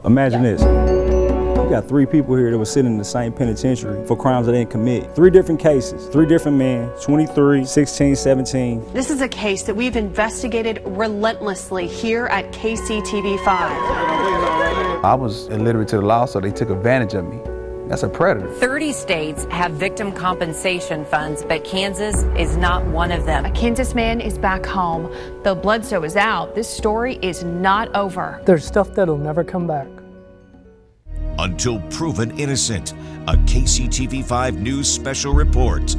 Imagine this. You got 3 people here that were sitting in the same penitentiary for crimes they didn't commit. 3 different cases, 3 different men, 23, 16, 17. This is a case that we've investigated relentlessly here at KCTV 5. I was illiterate to the law, so they took advantage of me. That's a predator. 30 states have victim compensation funds, but Kansas is not one of them. A Kansas man is back home. Though Bledsoe is out, this story is not over. There's stuff that'll never come back. Until proven innocent, a KCTV 5 News special report.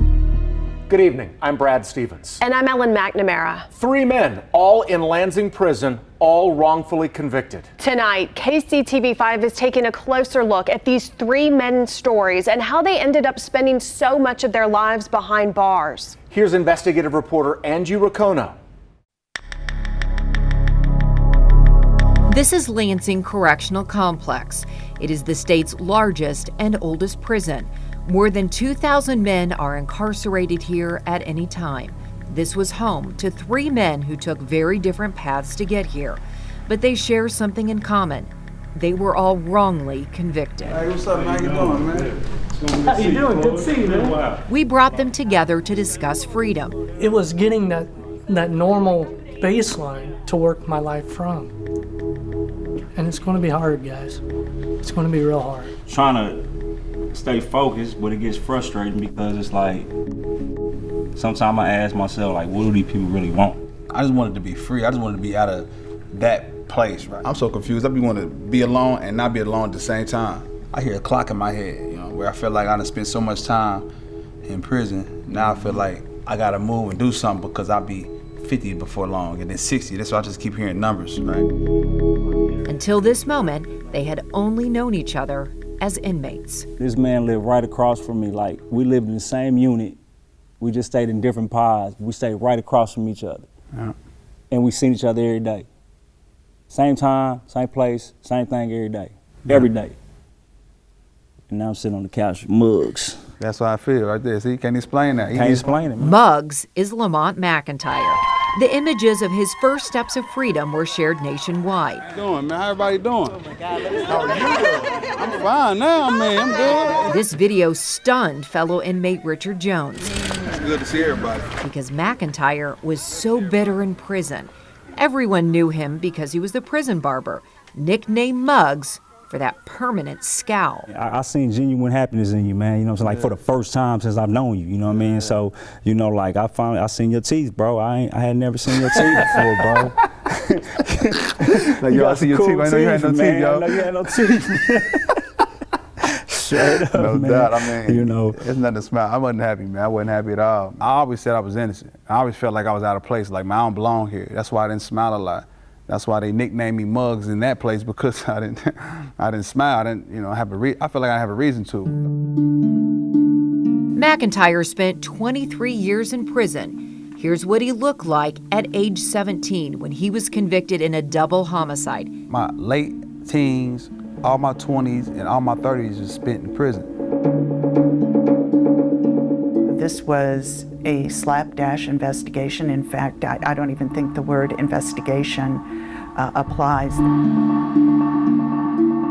Good evening, I'm Brad Stevens. And I'm Ellen McNamara. 3 men, all in Lansing prison, all wrongfully convicted. Tonight, KCTV 5 is taking a closer look at these 3 men's stories and how they ended up spending so much of their lives behind bars. Here's investigative reporter Angie Ricono. This is Lansing Correctional Complex. It is the state's largest and oldest prison. More than 2,000 men are incarcerated here at any time. This was home to 3 men who took very different paths to get here, but they share something in common. They were all wrongly convicted. Hey, what's up, man? How you doing, man? How you doing? Good to see you, man. We brought them together to discuss freedom. It was getting that normal baseline to work my life from. And it's going to be hard, guys. It's going to be real hard. Trying to stay focused, but it gets frustrating because it's like, sometimes I ask myself, like, what do these people really want? I just wanted to be free. I just wanted to be out of that place, right? I'm so confused. I want to be alone and not be alone at the same time. I hear a clock in my head, where I feel like I done spent so much time in prison. Now I feel like I got to move and do something because I'll be 50 before long and then 60. That's why I just keep hearing numbers, right? Until this moment, they had only known each other as inmates. This man lived right across from me. Like, we lived in the same unit. We just stayed in different pods. We stayed right across from each other. Yeah. And we seen each other every day. Same time, same place, same thing every day. Every day. And now I'm sitting on the couch with Muggs. That's how I feel right there. See, you can't explain that. Can't explain it, man. Muggs is Lamont McIntyre. The images of his first steps of freedom were shared nationwide. How you doing, man? How everybody doing? Oh my God, how are you doing? I'm fine now, man. I'm good. This video stunned fellow inmate Richard Jones. It's good to see everybody. Because McIntyre was so bitter in prison. Everyone knew him because he was the prison barber, nicknamed Muggs for that permanent scowl. I seen genuine happiness in you, man. You know what I'm saying? Like, for the first time since I've known you, you know what I mean? So, like, I seen your teeth, bro. I had never seen your teeth before, bro. Like, yo, I see your teeth. I know you had no teeth, yo. I know you had no teeth, man. Straight up, no man. doubt. I mean, it's nothing to smile. I wasn't happy, man. I wasn't happy at all. I always said I was innocent. I always felt like I was out of place. Like, man, I don't belong here. That's why I didn't smile a lot. That's why they nicknamed me Muggs in that place, because I didn't smile. I didn't, have I feel like I have a reason to. McIntyre spent 23 years in prison. Here's what he looked like at age 17 when he was convicted in a double homicide. My late teens, all my 20s, and all my 30s was spent in prison. This was a slapdash investigation. In fact, I don't even think the word investigation applies.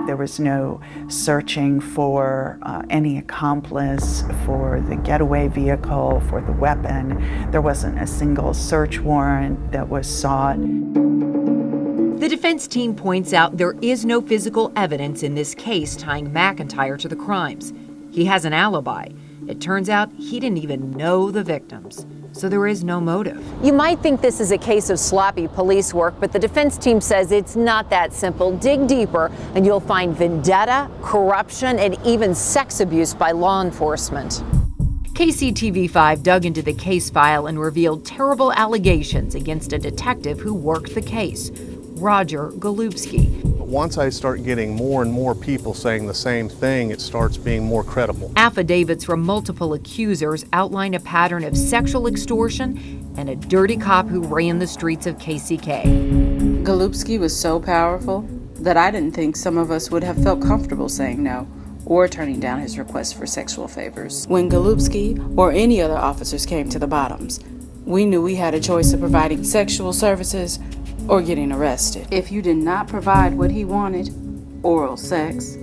There was no searching for any accomplice, for the getaway vehicle, for the weapon. There wasn't a single search warrant that was sought. The defense team points out there is no physical evidence in this case tying McIntyre to the crimes. He has an alibi. It turns out he didn't even know the victims, so there is no motive. You might think this is a case of sloppy police work, but the defense team says it's not that simple. Dig deeper and you'll find vendetta, corruption, and even sex abuse by law enforcement. KCTV 5 dug into the case file and revealed terrible allegations against a detective who worked the case, Roger Golubski. Once I start getting more and more people saying the same thing, it starts being more credible. Affidavits from multiple accusers outline a pattern of sexual extortion and a dirty cop who ran the streets of KCK. Golubski was so powerful that I didn't think some of us would have felt comfortable saying no or turning down his requests for sexual favors. When Golubski or any other officers came to the bottoms, we knew we had a choice of providing sexual services or getting arrested. If you did not provide what he wanted oral sex,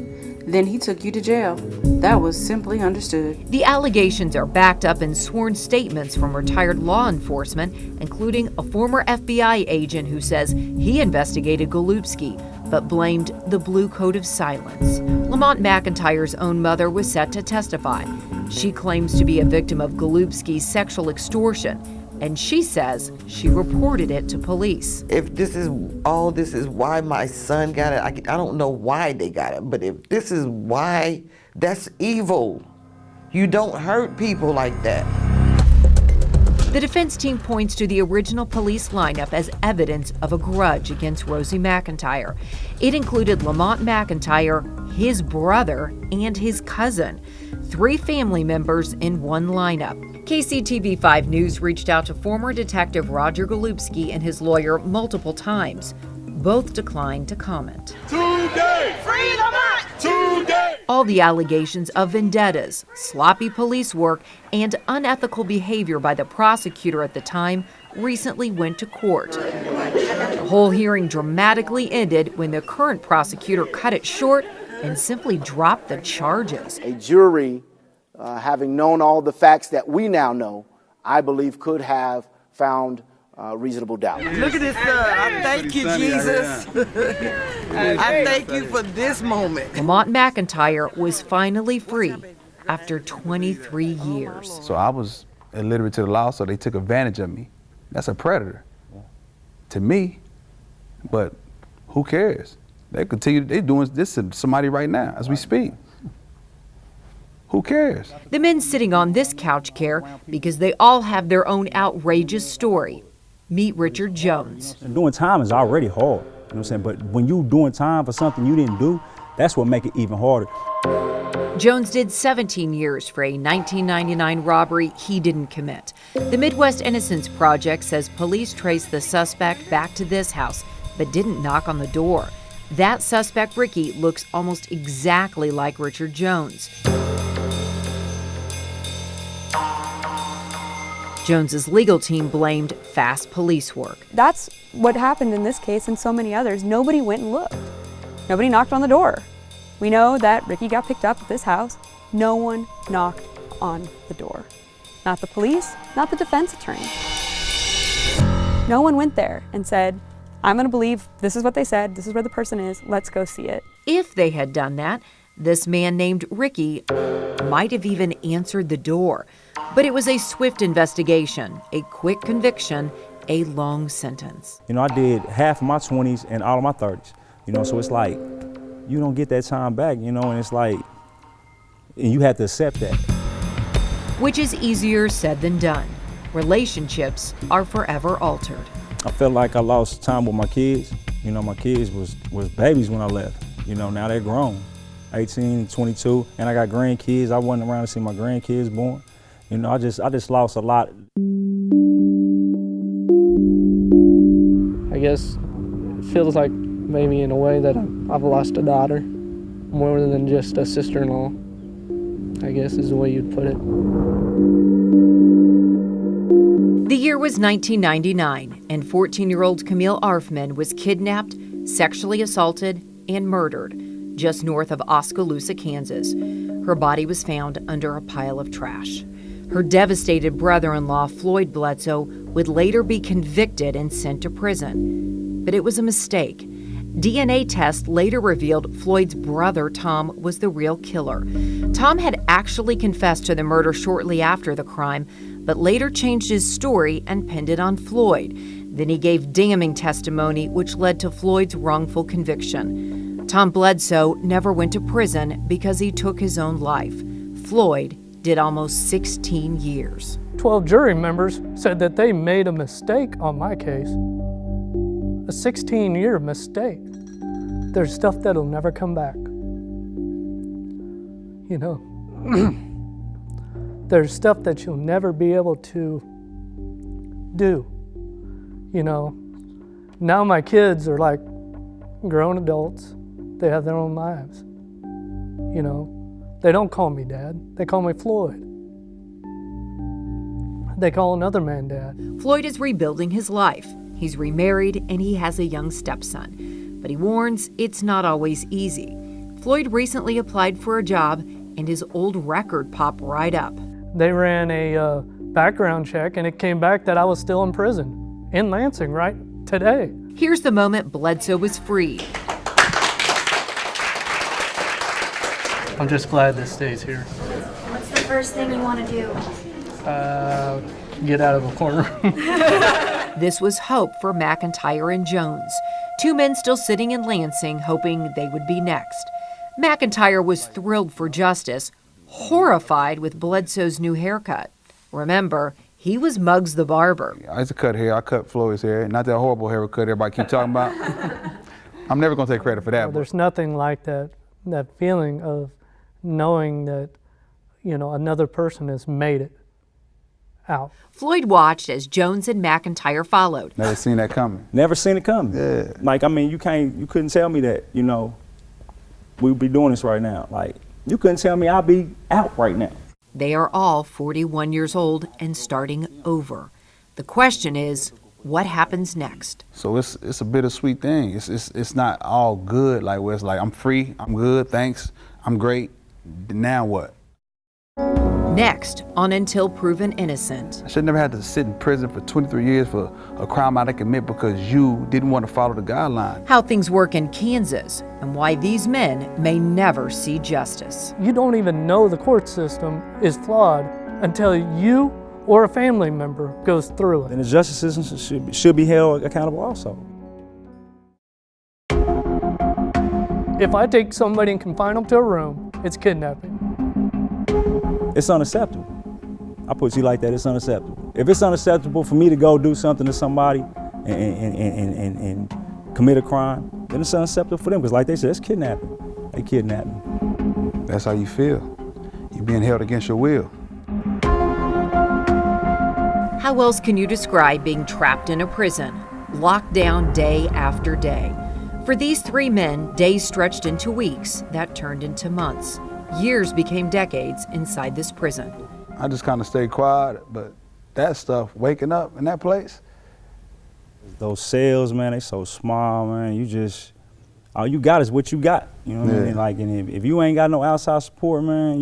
then he took you to jail. That was simply understood. The allegations are backed up in sworn statements from retired law enforcement, including a former FBI agent who says he investigated Golubski, but blamed the blue code of silence. Lamont McIntyre's own mother was set to testify. She claims to be a victim of Golubski's sexual extortion, and she says she reported it to police. If this is why my son got it, I don't know why they got it, but if this is why, that's evil. You don't hurt people like that. The defense team points to the original police lineup as evidence of a grudge against Rosie McIntyre. It included Lamont McIntyre, his brother, and his cousin. 3 family members in one lineup. KCTV 5 News reached out to former Detective Roger Golubski and his lawyer multiple times. Both declined to comment. Today! Free Lamont! Today! All the allegations of vendettas, sloppy police work, and unethical behavior by the prosecutor at the time recently went to court. The whole hearing dramatically ended when the current prosecutor cut it short and simply dropped the charges. A jury, having known all the facts that we now know, I believe could have found reasonable doubt. Look at this stuff. I thank you, Jesus. I thank you for this moment. Lamont McIntyre was finally free after 23 years. So I was illiterate to the law, so they took advantage of me. That's a predator to me, but who cares? They continue, they're doing this to somebody right now as we speak. Who cares? The men sitting on this couch care because they all have their own outrageous story. Meet Richard Jones. Doing time is already hard, you know what I'm saying? But when you doing time for something you didn't do, that's what make it even harder. Jones did 17 years for a 1999 robbery he didn't commit. The Midwest Innocence Project says police traced the suspect back to this house, but didn't knock on the door. That suspect, Ricky, looks almost exactly like Richard Jones. Jones's legal team blamed fast police work. That's what happened in this case and so many others. Nobody went and looked. Nobody knocked on the door. We know that Ricky got picked up at this house. No one knocked on the door. Not the police, not the defense attorney. No one went there and said, I'm going to believe this is what they said, this is where the person is, let's go see it. If they had done that, this man named Ricky might have even answered the door. But it was a swift investigation, a quick conviction, a long sentence. You know, I did half of my 20s and all of my 30s, you know, so it's like, you don't get that time back, you know, and it's like, and you have to accept that. Which is easier said than done. Relationships are forever altered. I felt like I lost time with my kids. You know, my kids was babies when I left. You know, now they're grown, 18, 22, and I got grandkids. I wasn't around to see my grandkids born. You know, I just lost a lot. I guess it feels like maybe in a way that I've lost a daughter more than just a sister-in-law, I guess is the way you'd put it. The year was 1999, and 14-year-old Camille Arfman was kidnapped, sexually assaulted, and murdered just north of Oskaloosa, Kansas. Her body was found under a pile of trash. Her devastated brother-in-law, Floyd Bledsoe, would later be convicted and sent to prison. But it was a mistake. DNA tests later revealed Floyd's brother, Tom, was the real killer. Tom had actually confessed to the murder shortly after the crime, but later changed his story and pinned it on Floyd. Then he gave damning testimony, which led to Floyd's wrongful conviction. Tom Bledsoe never went to prison because he took his own life. Floyd did almost 16 years. 12 jury members said that they made a mistake on my case. A 16-year mistake. There's stuff that'll never come back. You know, there's stuff that you'll never be able to do. You know, now my kids are like grown adults. They have their own lives. You know, they don't call me Dad. They call me Floyd. They call another man Dad. Floyd is rebuilding his life. He's remarried and he has a young stepson. But he warns it's not always easy. Floyd recently applied for a job and his old record popped right up. They ran a background check and it came back that I was still in prison in Lansing right today. Here's the moment Bledsoe was freed. I'm just glad this stays here. What's the first thing you want to do? Get out of a corner. This was hope for McIntyre and Jones, two men still sitting in Lansing hoping they would be next. McIntyre was thrilled for justice, horrified with Bledsoe's new haircut. Remember, he was Muggs the barber. I used to cut hair. I cut Floyd's hair. Not that horrible haircut everybody keep talking about. I'm never going to take credit for that. There's nothing like that feeling of knowing that, you know, another person has made it out. Floyd watched as Jones and McIntyre followed. Never seen that coming. Never seen it coming. Yeah. Like, I mean, you couldn't tell me that, you know, we would be doing this right now. Like, you couldn't tell me I'd be out right now. They are all 41 years old and starting over. The question is, what happens next? So it's a bittersweet thing. It's not all good, like where it's like, I'm free, I'm good, thanks, I'm great. Now what? Next on Until Proven Innocent. I should never have to sit in prison for 23 years for a crime I didn't commit because you didn't want to follow the guidelines. How things work in Kansas and why these men may never see justice. You don't even know the court system is flawed until you or a family member goes through it. And the justice system should be held accountable also. If I take somebody and confine them to a room, it's kidnapping. It's unacceptable. I put you like that, it's unacceptable. If it's unacceptable for me to go do something to somebody and commit a crime, then it's unacceptable for them, because like they said, it's kidnapping. They kidnapped me. That's how you feel. You're being held against your will. How else can you describe being trapped in a prison, locked down day after day? For these three men, days stretched into weeks that turned into months. Years became decades inside this prison. I just kind of stayed quiet, but that stuff, waking up in that place. Those cells, man, they so small, man. You just, all you got is what you got. You know what I mean? Like, and if you ain't got no outside support, man,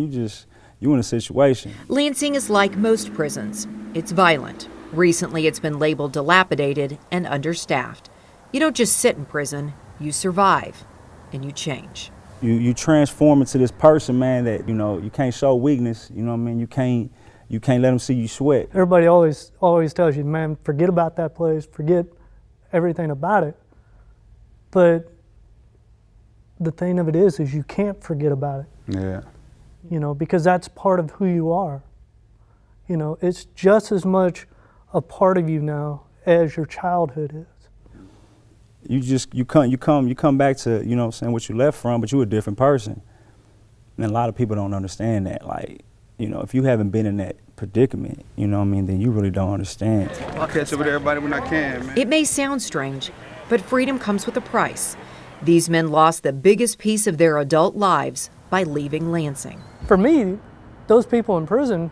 you in a situation. Lansing is like most prisons. It's violent. Recently, it's been labeled dilapidated and understaffed. You don't just sit in prison, you survive and you change. You transform into this person, man, that, you know, you can't show weakness, you know what I mean? You can't let them see you sweat. Everybody always tells you, man, forget about that place, forget everything about it. But the thing of it is you can't forget about it. Yeah. You know, because that's part of who you are. You know, it's just as much a part of you now as your childhood is. You come back to, you know what I'm saying, what you left from, but you're a different person. And a lot of people don't understand that. Like, you know, if you haven't been in that predicament, you know what I mean, then you really don't understand. I'll catch up with everybody when I can, man. It may sound strange, but freedom comes with a price. These men lost the biggest piece of their adult lives by leaving Lansing. For me, those people in prison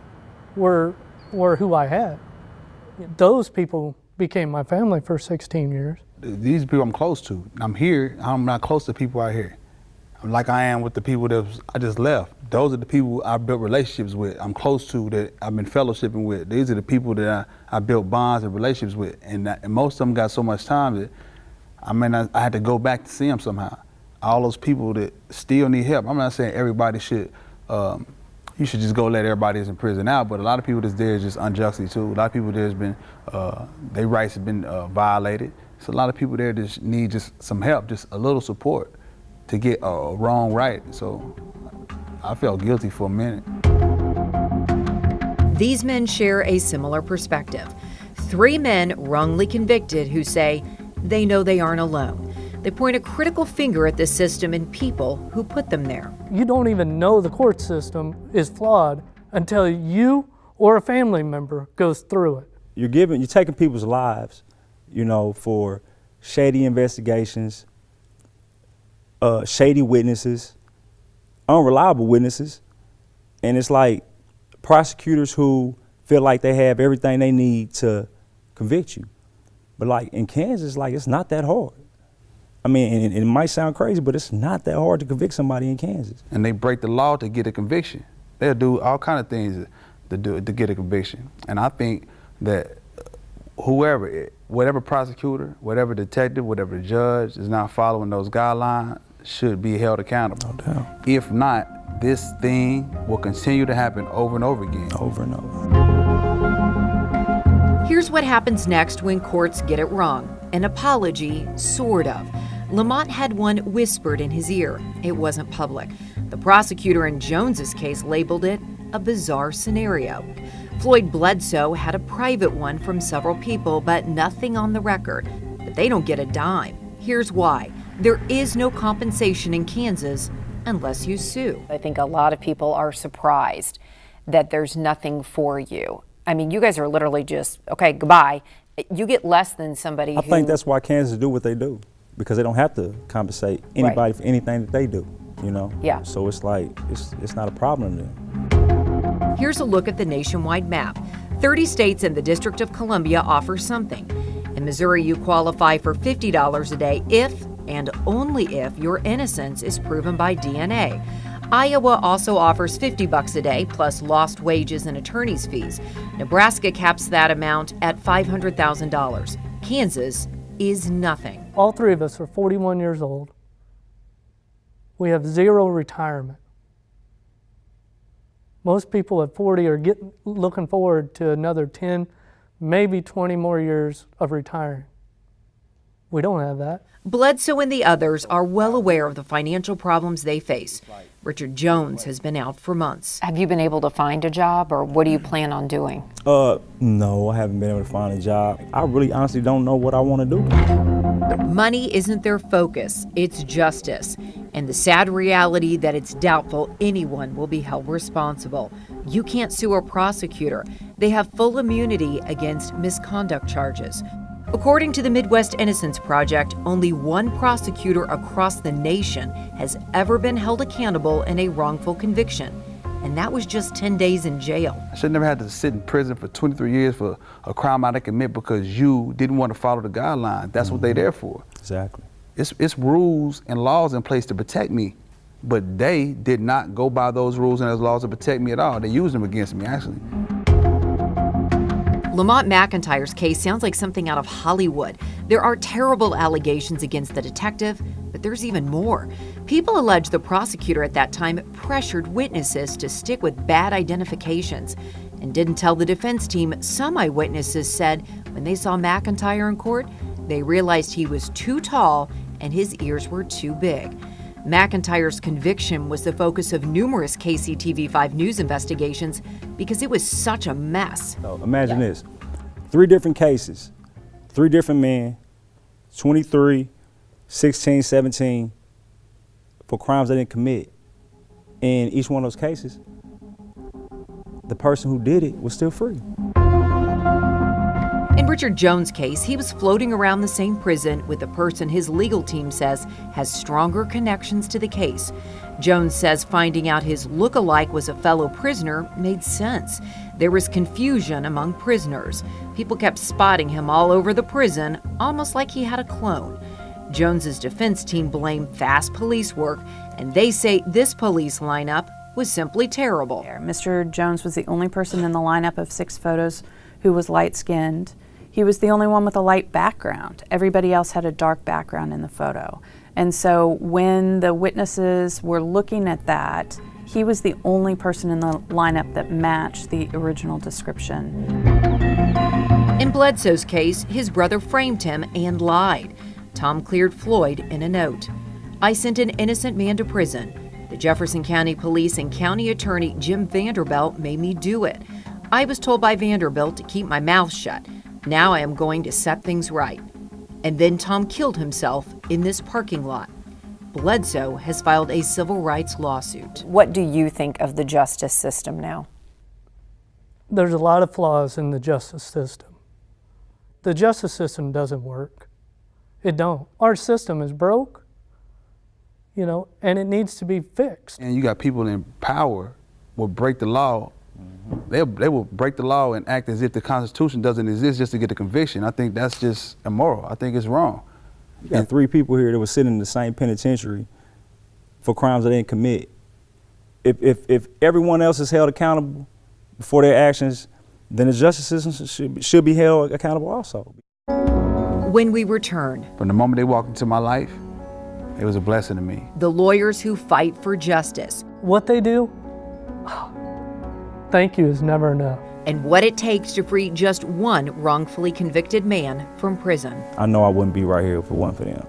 were who I had. Those people became my family for 16 years. These people I'm close to. I'm here, I'm not close to people out here. I'm like I am with the people that I just left. Those are the people I built relationships with. I'm close to, that I've been fellowshipping with. These are the people that I built bonds and relationships with. And most of them got so much time that, I had to go back to see them somehow. All those people that still need help. I'm not saying everybody should, you should just go let everybody that's in prison out, but a lot of people that's there is just unjustly too. A lot of people there's been, their rights have been violated. So a lot of people there just need just some help, just a little support to get a wrong right. So I felt guilty for a minute. These men share a similar perspective. Three men wrongly convicted who say they know they aren't alone. They point a critical finger at the system and people who put them there. You don't even know the court system is flawed until you or a family member goes through it. You're taking people's lives, you know, for shady investigations, shady witnesses, unreliable witnesses. And it's like prosecutors who feel like they have everything they need to convict you. But like in Kansas, like it's not that hard. I mean, and it might sound crazy, but it's not that hard to convict somebody in Kansas. And they break the law to get a conviction. They'll do all kind of things to get a conviction. And I think that whatever prosecutor, whatever detective, whatever judge is not following those guidelines should be held accountable. No doubt. If not, this thing will continue to happen over and over again. Over and over. Here's what happens next when courts get it wrong. An apology, sort of. Lamont had one whispered in his ear. It wasn't public. The prosecutor in Jones's case labeled it a bizarre scenario. Floyd Bledsoe had a private one from several people, but nothing on the record. But they don't get a dime. Here's why. There is no compensation in Kansas unless you sue. I think a lot of people are surprised that there's nothing for you. I mean, you guys are literally just, okay, goodbye. You get less than somebody I think that's why Kansas do what they do, because they don't have to compensate anybody for anything that they do, you know? Yeah. So it's like, it's not a problem then. Here's a look at the nationwide map. 30 states and the District of Columbia offer something. In Missouri, you qualify for $50 a day if and only if your innocence is proven by DNA. Iowa also offers $50 a day plus lost wages and attorney's fees. Nebraska caps that amount at $500,000. Kansas is nothing. All three of us are 41 years old. We have zero retirement. Most people at 40 are looking forward to another 10, maybe 20 more years of retiring. We don't have that. Bledsoe and the others are well aware of the financial problems they face. Richard Jones has been out for months. Have you been able to find a job, or what do you plan on doing? No, I haven't been able to find a job. I really honestly don't know what I want to do. Money isn't their focus, it's justice. And the sad reality that it's doubtful anyone will be held responsible. You can't sue a prosecutor. They have full immunity against misconduct charges. According to the Midwest Innocence Project, only one prosecutor across the nation has ever been held accountable in a wrongful conviction, and that was just 10 days in jail. I should never have to sit in prison for 23 years for a crime I didn't commit because you didn't want to follow the guidelines. That's what they're there for. Exactly. It's rules and laws in place to protect me, but they did not go by those rules and those laws to protect me at all. They used them against me, actually. Lamont McIntyre's case sounds like something out of Hollywood. There are terrible allegations against the detective, but there's even more. People allege the prosecutor at that time pressured witnesses to stick with bad identifications and didn't tell the defense team. Some eyewitnesses said when they saw McIntyre in court, they realized he was too tall and his ears were too big. McIntyre's conviction was the focus of numerous KCTV5 news investigations because it was such a mess. So imagine this, 3 different cases, 3 different men, 23, 16, 17, for crimes they didn't commit. In each one of those cases, the person who did it was still free. In Richard Jones' case, he was floating around the same prison with a person his legal team says has stronger connections to the case. Jones says finding out his look-alike was a fellow prisoner made sense. There was confusion among prisoners. People kept spotting him all over the prison, almost like he had a clone. Jones's defense team blamed fast police work, and they say this police lineup was simply terrible. Mr. Jones was the only person in the lineup of 6 photos who was light-skinned. He was the only one with a light background. Everybody else had a dark background in the photo. And so when the witnesses were looking at that, he was the only person in the lineup that matched the original description. In Bledsoe's case, his brother framed him and lied. Tom cleared Floyd in a note. I sent an innocent man to prison. The Jefferson County Police and County Attorney Jim Vanderbilt made me do it. I was told by Vanderbilt to keep my mouth shut. Now I am going to set things right. And then Tom killed himself in this parking lot. Bledsoe has filed a civil rights lawsuit. What do you think of the justice system now? There's a lot of flaws in the justice system. The justice system doesn't work. It don't. Our system is broke, you know, and it needs to be fixed. And you got people in power will break the law. They will break the law and act as if the Constitution doesn't exist just to get a conviction. I think that's just immoral. I think it's wrong. You got 3 people here that were sitting in the same penitentiary for crimes they didn't commit. If everyone else is held accountable for their actions, then the justice system should be held accountable also. When we return, From the moment they walked into my life, it was a blessing to me. the lawyers who fight for justice. What they do, thank you is never enough. And what it takes to free just one wrongfully convicted man from prison. I know I wouldn't be right here if it wasn't for them.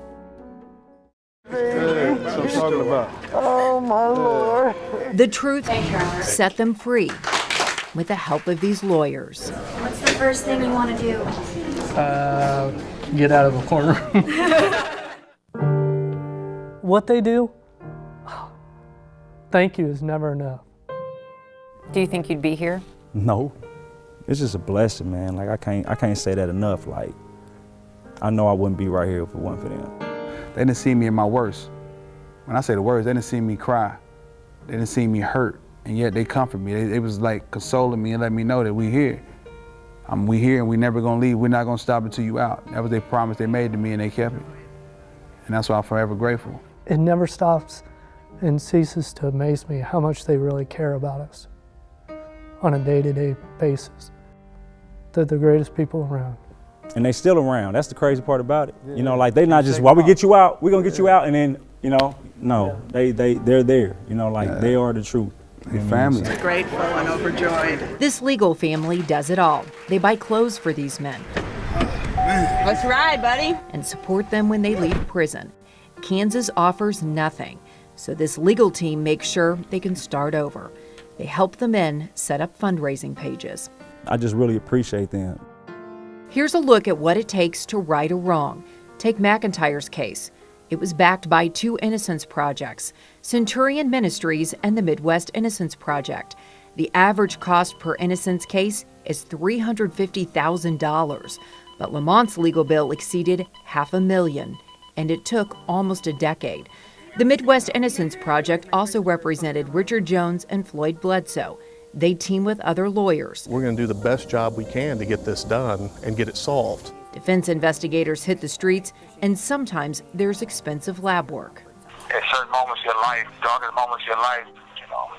That's what I'm talking about. Oh, my Lord. The truth set them free with the help of these lawyers. What's the first thing you want to do? Get out of the corner. What they do, thank you is never enough. Do you think you'd be here? No, it's just a blessing, man. Like I can't say that enough. Like I know I wouldn't be right here if it wasn't for them. They didn't see me in my worst. When I say the worst, they didn't see me cry. They didn't see me hurt, and yet they comfort me. It was like consoling me and letting me know that we here. We here and we never gonna leave. We're not gonna stop until you out. That was their promise they made to me, and they kept it. And that's why I'm forever grateful. It never stops and ceases to amaze me how much they really care about us on a day-to-day basis. They're the greatest people around. And they still around. That's the crazy part about it. You know, like they not just, while we get you out, we're gonna get you out, and then, you know, no, they're there. You know, like they are the truth. Family. Grateful and overjoyed. This legal family does it all. They buy clothes for these men. Let's ride, buddy. And support them when they leave prison. Kansas offers nothing, so this legal team makes sure they can start over. They help the men set up fundraising pages. I just really appreciate them. Here's a look at what it takes to right a wrong. Take McIntyre's case. It was backed by 2 Innocence Projects, Centurion Ministries and the Midwest Innocence Project. The average cost per Innocence case is $350,000, but Lamont's legal bill exceeded $500,000, and it took almost a decade. The Midwest Innocence Project also represented Richard Jones and Floyd Bledsoe. They team with other lawyers. We're going to do the best job we can to get this done and get it solved. Defense investigators hit the streets, and sometimes there's expensive lab work. At certain moments of your life, darkest moments of your life, you know,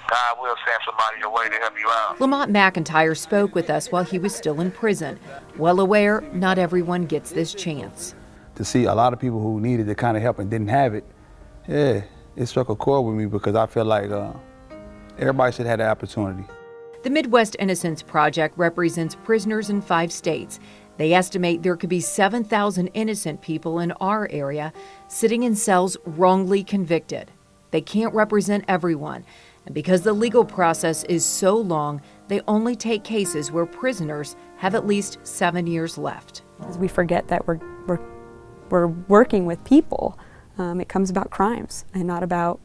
God will send somebody your way to help you out. Lamont McIntyre spoke with us while he was still in prison, well aware not everyone gets this chance. To see a lot of people who needed the kind of help and didn't have it, yeah, it struck a chord with me because I feel like everybody should have the opportunity. The Midwest Innocence Project represents prisoners in 5 states. They estimate there could be 7,000 innocent people in our area sitting in cells wrongly convicted. They can't represent everyone, and because the legal process is so long, they only take cases where prisoners have at least 7 years left. We forget that we're working with people. It comes about crimes and not about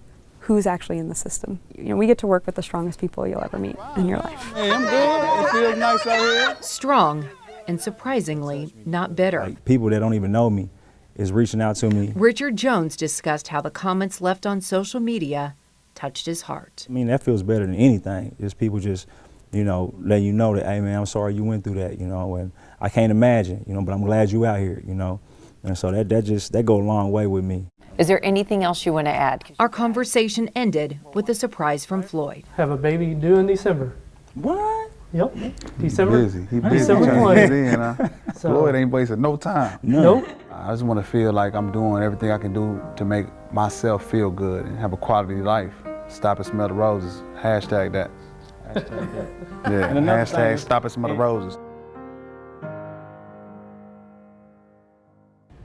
who's actually in the system. You know, we get to work with the strongest people you'll ever meet in your life. Hey, I'm good. It feels nice out here. Strong and surprisingly not bitter. Like people that don't even know me is reaching out to me. Richard Jones discussed how the comments left on social media touched his heart. I mean, that feels better than anything. It's people just, you know, letting you know that, hey man, I'm sorry you went through that, you know, and I can't imagine, you know, but I'm glad you out here, you know. And so that go a long way with me. Is there anything else you want to add? Our conversation ended with a surprise from Floyd. Have a baby due in December. What? Yep. December. He busy. December Trying to 20th. get in, Floyd ain't wasting no time. Nope. I just want to feel like I'm doing everything I can do to make myself feel good and have a quality life. Stop and smell the roses. Hashtag that. Hashtag that. Yeah. Hashtag stop and smell the roses.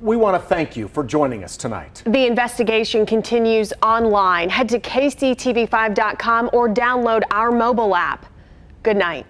We want to thank you for joining us tonight. The investigation continues online. Head to KCTV5.com or download our mobile app. Good night.